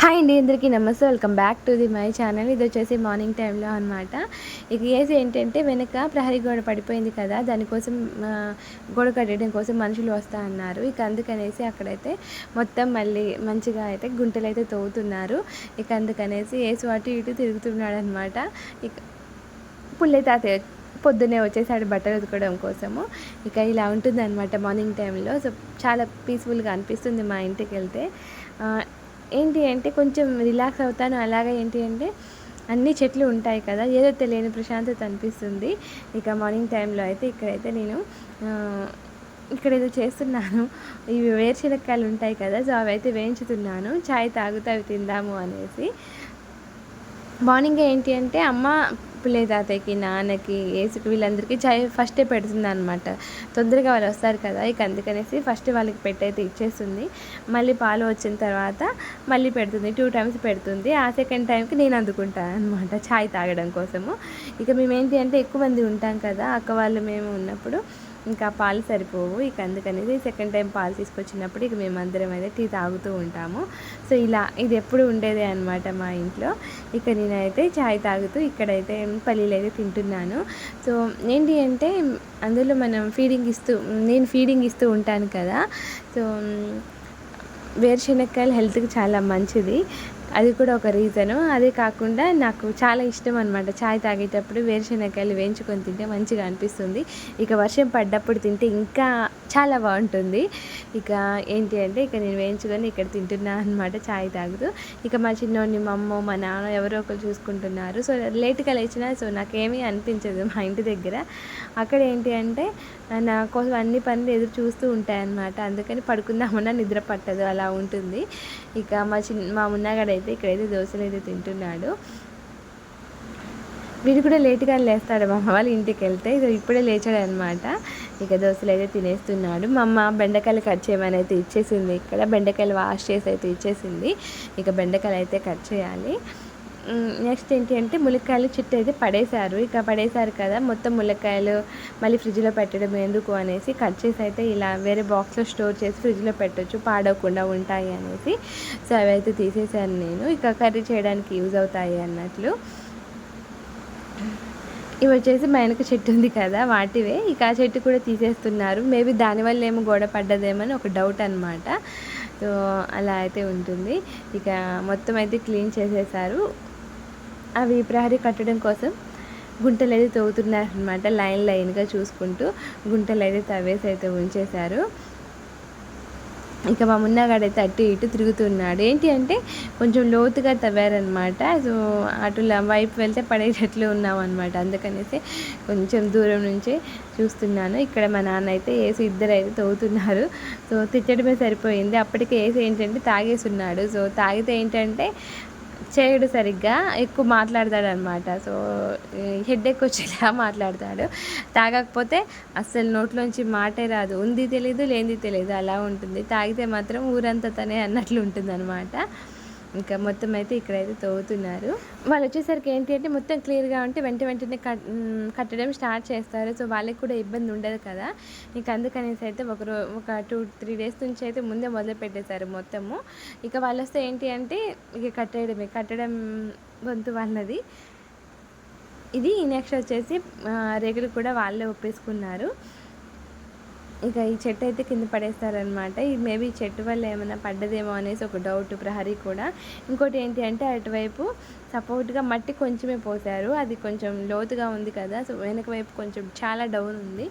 Hi అండి, అందరికీ నమస్తే. Welcome back to my channel. ఇది వచ్చేసి మార్నింగ్ టైంలో అనమాట. ఇక ఏసి ఏంటంటే వెనక ప్రహరీ గోడ పడిపోయింది కదా, దానికోసం గోడ కట్టడం కోసం మనుషులు వస్తా అన్నారు. ఇక అందుకనేసి అక్కడైతే మొత్తం మళ్ళీ మంచిగా అయితే గుంటలు అయితే తవ్వుతున్నారు. ఇక అందుకనేసి ఏసు అటు ఇటు తిరుగుతున్నాడు అనమాట. ఇక పుల్లయ్య తాతయ్య పొద్దున్నే వచ్చేసాడు బట్టలు ఉతకడం కోసము. ఇక ఇలా ఉంటుంది అనమాట మార్నింగ్ టైంలో. సో చాలా పీస్ఫుల్గా అనిపిస్తుంది మా ఇంటికి వెళ్తే. ఏంటి అంటే కొంచెం రిలాక్స్ అవుతాను. అలాగే ఏంటి అంటే అన్ని చెట్లు ఉంటాయి కదా, ఏదో తెలియని ప్రశాంతత అనిపిస్తుంది. ఇక మార్నింగ్ టైంలో అయితే ఇక్కడైతే నేను ఇక్కడ ఏదో చేస్తున్నాను. ఇవి వేరుశనక్కాయలు ఉంటాయి కదా, సో అవి అయితే వేయించుతున్నాను. చాయ్ తాగుతూ అవి తిందాము అనేసి. మార్నింగ్ ఏంటి అంటే అమ్మ పుల్లయ్య తాతయ్యకి, నాన్నకి, ఏసుకి వీళ్ళందరికీ చాయ్ ఫస్టే పెడుతుంది అనమాట. తొందరగా వాళ్ళు వస్తారు కదా, ఇక అందుకనేసి ఫస్ట్ వాళ్ళకి పెట్టయితే ఇచ్చేస్తుంది. మళ్ళీ పాలు వచ్చిన తర్వాత మళ్ళీ పెడుతుంది. 2 times పెడుతుంది. ఆ సెకండ్ టైంకి నేను అందుకుంటాను అనమాట చాయ్ తాగడం కోసము. ఇక మేమేంటి అంటే ఎక్కువ మంది ఉంటాం కదా, అక్క వాళ్ళు మేము ఉన్నప్పుడు ఇంకా పాలు సరిపోవు. ఇక అందుకనేసి సెకండ్ టైం పాలు తీసుకొచ్చినప్పుడు ఇక మేమందరం అయితే టీ తాగుతూ ఉంటాము. సో ఇలా ఇది ఎప్పుడు ఉండేదే అనమాట మా ఇంట్లో. ఇక నేనైతే చాయ్ తాగుతూ ఇక్కడైతే పల్లీలు అయితే తింటున్నాను. సో ఏంటి అంటే అందులో మనం నేను ఫీడింగ్ ఇస్తూ ఉంటాను కదా. సో వేరుశనక్కాయలు హెల్త్కి చాలా మంచిది, అది కూడా ఒక రీజను. అదే కాకుండా నాకు చాలా ఇష్టం అనమాట చాయ్ తాగేటప్పుడు వేరుశనక్కాయలు వేయించుకొని తింటే మంచిగా అనిపిస్తుంది. ఇక వర్షం పడ్డప్పుడు తింటే ఇంకా చాలా బాగుంటుంది. ఇక ఏంటి అంటే ఇక నేను వేయించుకొని ఇక్కడ తింటున్నాను అనమాట చాయ్ తాగుతూ. ఇక మా చిన్నోడిని మా అమ్మ మా నాన్న ఎవరో ఒకరు చూసుకుంటున్నారు. సో లేట్గా లేచినా సో నాకేమీ అనిపించదు మా ఇంటి దగ్గర. అక్కడ ఏంటి అంటే నా కోసం అన్ని పనులు ఎదురు చూస్తూ ఉంటాయన్నమాట. అందుకని పడుకుందామన్నా నిద్ర పట్టదు, అలా ఉంటుంది. ఇక మా మున్నాగాడైతే ఇక్కడైతే దోశలు అయితే తింటున్నాడు. వీడు కూడా లేట్గా లేస్తాడు మా అమ్మ వాళ్ళ ఇంటికి వెళ్తే. ఇది ఇప్పుడే లేచాడు అనమాట. ఇక దోశలు అయితే తినేస్తున్నాడు. మా అమ్మ బెండకాయలు కట్ చేయమని అయితే ఇచ్చేసింది. ఇక్కడ బెండకాయలు వాష్ చేసి అయితే ఇచ్చేసింది. ఇక బెండకాయలు అయితే కట్ చేయాలి. నెక్స్ట్ ఏంటి అంటే ములక్కాయలు చిట్టు అయితే పడేశారు. ఇక పడేశారు కదా, మొత్తం ములక్కాయలు మళ్ళీ ఫ్రిడ్జ్లో పెట్టడం ఎందుకు అనేసి కట్ చేసి అయితే ఇలా వేరే బాక్స్లో స్టోర్ చేసి ఫ్రిడ్జ్లో పెట్టవచ్చు, పాడవకుండా ఉంటాయి అనేసి. సో అవి అయితే తీసేసాను నేను, ఇక కర్రీ చేయడానికి యూజ్ అవుతాయి అన్నట్లు. ఇవి వచ్చేసి మా వెనక చెట్టు ఉంది కదా, వాటివే. ఇక ఆ చెట్టు కూడా తీసేస్తున్నారు. మేబీ దానివల్ల ఏమో గోడ పడ్డదేమని ఒక డౌట్ అనమాట. సో అలా అయితే ఉంటుంది. ఇక మొత్తం అయితే క్లీన్ చేసేసారు. అవి ప్రహరీ కట్టడం కోసం గుంటలు అయితే తవ్వుతున్నారనమాట. లైన్గా చూసుకుంటూ గుంటలు అయితే తవ్వేసి అయితే ఉంచేశారు. ఇక మా మున్నాగాడైతే అటు ఇటు తిరుగుతున్నాడు. ఏంటి అంటే కొంచెం లోతుగా తవ్వారనమాట. సో అటుల వైపు వెళ్తే పడేటట్లు ఉన్నామన్నమాట. అందుకనేసి కొంచెం దూరం నుంచి చూస్తున్నాను. ఇక్కడ మా నాన్న అయితే ఏసి ఇద్దరు అయితే తవ్వుతున్నారు. సో తిట్టడమే సరిపోయింది. అప్పటికే ఏసి ఏంటంటే తాగేసి ఉన్నాడు. సో తాగితే ఏంటంటే చేయడు, సరిగ్గా ఎక్కువ మాట్లాడతాడు అనమాట. సో హెడేక్ వచ్చేలా మాట్లాడతాడు. తాగకపోతే అస్సలు నోట్లోంచి మాటే రాదు. ఉంది తెలీదు, లేనిది తెలీదు, అలా ఉంటుంది. తాగితే మాత్రం ఊరంతా తనే అన్నట్లు ఉంటుంది అనమాట. ఇంకా మొత్తం అయితే ఇక్కడైతే తవ్వుతున్నారు. వాళ్ళు వచ్చేసరికి ఏంటి అంటే మొత్తం క్లియర్గా ఉంటే వెంటనే కట్టడం స్టార్ట్ చేస్తారు. సో వాళ్ళకి కూడా ఇబ్బంది ఉండదు కదా. ఇంకా అందుకనేసి అయితే ఒక 2-3 days నుంచి అయితే ముందే మొదలు పెట్టేశారు మొత్తము. ఇక వాళ్ళు వస్తే ఏంటి అంటే ఇక కట్టడం వంతు వాళ్ళది. ఇది నెక్స్ట్ వచ్చేసి రేగులు కూడా వాళ్ళే ఒప్పేసుకున్నారు. ఇక ఈ చెట్టు అయితే కింద పడేస్తారనమాట. ఇది మేబీ చెట్టు వల్ల ఏమైనా పడ్డదేమో అనేసి ఒక డౌట్ ప్రహరీ కూడా. ఇంకోటి ఏంటి అంటే అటువైపు సపోర్ట్గా మట్టి కొంచెమే పోసారు. అది కొంచెం లోతుగా ఉంది కదా, సో వెనక వైపు కొంచెం చాలా డౌన్ ఉంది.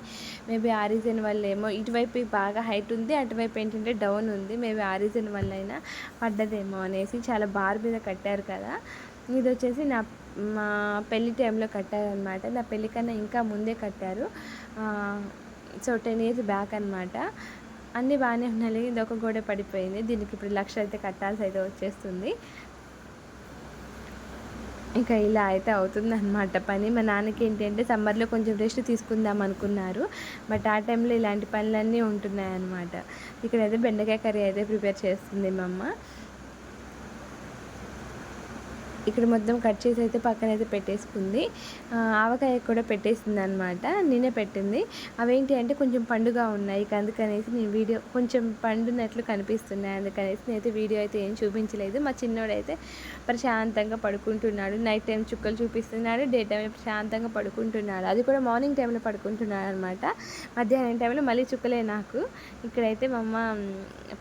మేబీ ఆ రీజన్ వల్ల ఏమో. ఇటువైపు బాగా హైట్ ఉంది, అటువైపు ఏంటంటే డౌన్ ఉంది. మేబీ ఆ రీజన్ వల్ల అయినా పడ్డదేమో అనేసి. చాలా బార్ మీద కట్టారు కదా. ఇది వచ్చేసి మా పెళ్లి టైంలో కట్టారనమాట. నా పెళ్ళి కన్నా ఇంకా ముందే కట్టారు. సో 10 years బ్యాక్ అనమాట. అన్నీ బాగానే ఉన్నాయి. ఇది ఒక గోడ పడిపోయింది. దీనికి ఇప్పుడు 1,00,000 అయితే కట్టాల్సి అయితే వచ్చేస్తుంది. ఇంకా ఇలా అయితే అవుతుంది అనమాట పని. మా నాన్నకి ఏంటి అంటే సమ్మర్లో కొంచెం రెస్ట్ తీసుకుందాం అనుకున్నారు. బట్ ఆ టైంలో ఇలాంటి పనులన్నీ ఉంటున్నాయి అన్నమాట. ఇక్కడైతే బెండకాయ కర్రీ అయితే ప్రిపేర్ చేస్తుంది మా అమ్మ. ఇక్కడ మొత్తం కట్ చేసి అయితే పక్కన అయితే పెట్టేసుకుంది. ఆవకాయ కూడా పెట్టేసింది అనమాట, నేనే పెట్టింది. అవేంటి అంటే కొంచెం పండుగా ఉన్నాయి, అందుకనేసి నేను వీడియో కొంచెం పండునట్లు కనిపిస్తున్నాయి, అందుకనేసి నేనైతే వీడియో అయితే ఏం చూపించలేదు. మా చిన్నోడైతే ప్రశాంతంగా పడుకుంటున్నాడు. నైట్ టైం చుక్కలు చూపిస్తున్నాడు, డే టైం ప్రశాంతంగా పడుకుంటున్నాడు. అది కూడా మార్నింగ్ టైంలో పడుకుంటున్నాడు అనమాట. మధ్యాహ్నం టైంలో మళ్ళీ చుక్కలే నాకు. ఇక్కడైతే మా అమ్మ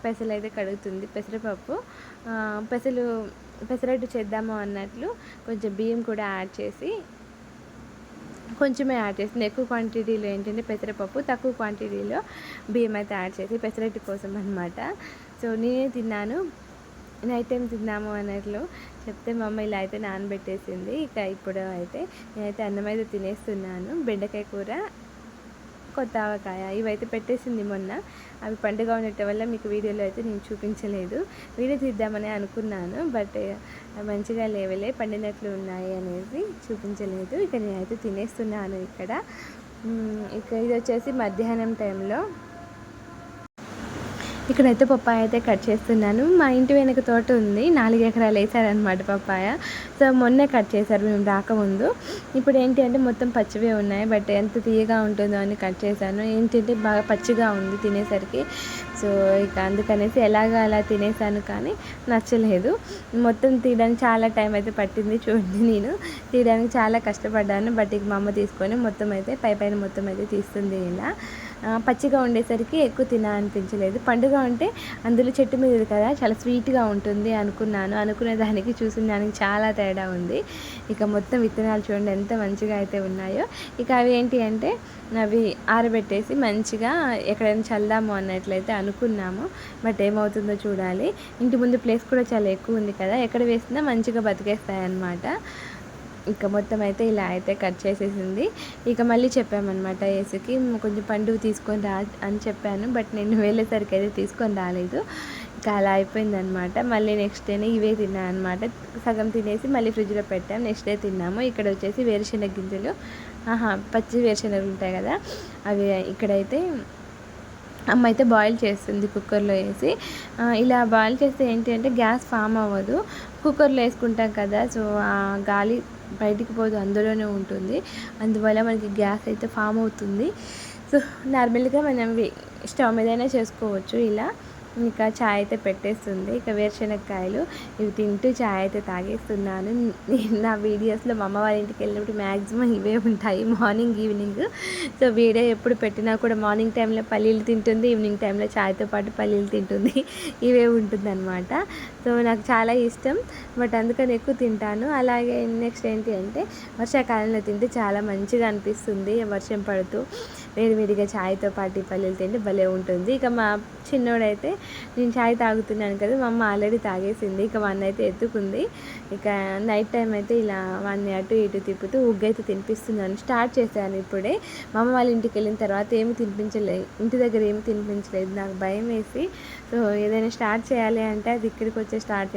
పెసలు అయితే కడుగుతుంది, పెసరపప్పు. పెసరట్టు చేద్దాము అన్నట్లు కొంచెం బియ్యం కూడా యాడ్ చేసి, కొంచెమే యాడ్ చేసింది. ఎక్కువ క్వాంటిటీలో ఏంటంటే పెసరపప్పు, తక్కువ క్వాంటిటీలో బియ్యం అయితే యాడ్ చేసి పెసరట్టు కోసం అనమాట. సో నేనే తిన్నాను, నైట్ టైం తిన్నాము అన్నట్లు చెప్తే మా అమ్మ ఇలా అయితే నానబెట్టేసింది. ఇక ఇప్పుడు అయితే నేనైతే అన్నం అయితే తినేస్తున్నాను. బెండకాయ కూర, కొత్త ఆవకాయ ఇవైతే పెట్టేసింది మొన్న. అవి పండుగ ఉండటం వల్ల మీకు వీడియోలో అయితే నేను చూపించలేదు. వీడియో తీద్దామని అనుకున్నాను, బట్ మంచిగా లేవలే, పండినట్లు ఉన్నాయి అనేది చూపించలేదు. ఇక నేనైతే తినేస్తున్నాను ఇక్కడ. ఇక ఇది వచ్చేసి మధ్యాహ్నం టైంలో. ఇక్కడైతే పప్పాయ అయితే కట్ చేస్తున్నాను. మా ఇంటి వెనక తోట ఉంది, 4 ఎకరాలు వేసారనమాట పప్పాయ. సో మొన్నే కట్ చేశారు మేము రాకముందు. ఇప్పుడు ఏంటి అంటే మొత్తం పచ్చివే ఉన్నాయి, బట్ ఎంత తీయగా ఉంటుందో అని కట్ చేశాను. ఏంటంటే బాగా పచ్చిగా ఉంది తినేసరికి. సో ఇక అందుకనేసి ఎలాగా అలా తినేసాను, కానీ నచ్చలేదు. మొత్తం తీయడానికి చాలా టైం అయితే పట్టింది. చూడండి, నేను తీయడానికి చాలా కష్టపడ్డాను, బట్ ఇక మా అమ్మ తీసుకొని మొత్తం అయితే పైన మొత్తం అయితే తీస్తుంది. ఇలా పచ్చిగా ఉండేసరికి ఎక్కువ తినాలనిపించలేదు. పండుగ అంటే అందులో చెట్టు మీద కదా, చాలా స్వీట్గా ఉంటుంది అనుకున్నాను. అనుకునే దానికి చూసిన దానికి చాలా తేడా ఉంది. ఇక మొత్తం విత్తనాలు చూడండి ఎంత మంచిగా అయితే ఉన్నాయో. ఇక అవి ఏంటి అంటే అవి ఆరబెట్టేసి మంచిగా ఎక్కడైనా చల్దాము అన్నట్లయితే అనుకున్నాము, బట్ ఏమవుతుందో చూడాలి. ఇంటి ముందు ప్లేస్ కూడా చాలా ఎక్కువ ఉంది కదా, ఎక్కడ వేసినా మంచిగా బతికేస్తాయి అన్నమాట. ఇక మొత్తం అయితే ఇలా అయితే కట్ చేసేసింది. ఇక మళ్ళీ చెప్పామన్నమాట ఏసుకి, కొంచెం పండు తీసుకొని రా అని చెప్పాను, బట్ నేను వెళ్ళేసరికి అయితే తీసుకొని రాలేదు. ఇక అలా అయిపోయిందనమాట. మళ్ళీ నెక్స్ట్ డేనే ఇవే తిన్నాను అనమాట. సగం తినేసి మళ్ళీ ఫ్రిడ్జ్లో పెట్టాము, నెక్స్ట్ డే తిన్నాము. ఇక్కడ వచ్చేసి వేరుశెనగ గింజలు, పచ్చి వేరుశెనగలు ఉంటాయి కదా అవి. ఇక్కడైతే అమ్మ అయితే బాయిల్ చేస్తుంది కుక్కర్లో వేసి. ఇలా బాయిల్ చేస్తే ఏంటి అంటే గ్యాస్ ఫామ్ అవ్వదు. కుక్కర్లో వేసుకుంటాం కదా, సో ఆ గాలి బయటికి పోదు, అందులోనే ఉంటుంది. అందువల్ల మనకి గ్యాస్ అయితే ఫామ్ అవుతుంది. సో నార్మల్గా మనం స్టవ్ మీదైనా చేసుకోవచ్చు ఇలా. ఇంకా చాయ్ అయితే పెట్టేస్తుంది. ఇక వేరుశెనగకాయలు ఇవి తింటూ చాయ్ అయితే తాగేస్తున్నాను. నా వీడియోస్లో మా అమ్మ వాళ్ళ ఇంటికి వెళ్ళినప్పుడు మ్యాక్సిమం ఇవే ఉంటాయి, మార్నింగ్ ఈవినింగ్. సో వీడియో ఎప్పుడు పెట్టినా కూడా మార్నింగ్ టైంలో పల్లీలు తింటుంది, ఈవినింగ్ టైంలో చాయ్తో పాటు పల్లీలు తింటుంది, ఇవే ఉంటుందన్నమాట. సో నాకు చాలా ఇష్టం, బట్ అందుకని ఎక్కువ తింటాను. అలాగే నెక్స్ట్ ఏంటి అంటే వర్షాకాలంలో తింటే చాలా మంచిగా అనిపిస్తుంది. వర్షం పడుతూ వేడివేడిగా చాయ్తో పాటు పల్లీలు తింటే భలే ఉంటుంది. ఇక మా చిన్నోడైతే నేను చాయ్ తాగుతున్నాను కదా, మా అమ్మ ఆల్రెడీ తాగేసింది. ఇక వాడిని అయితే ఎత్తుకుంది. ఇక నైట్ టైం అయితే ఇలా వాడిని అటు ఇటు తిప్పుతూ ఉగ్గైతే తినిపిస్తున్నాను. స్టార్ట్ చేశాను ఇప్పుడే. మా అమ్మ వాళ్ళ ఇంటికి వెళ్ళిన తర్వాత ఏమి తినిపించలేదు, ఇంటి దగ్గర ఏమి తినిపించలేదు, నాకు భయం వేసి. సో ఏదైనా స్టార్ట్ చేయాలి అంటే అది ఇక్కడికి వచ్చే స్టార్ట్ చేస్తాను.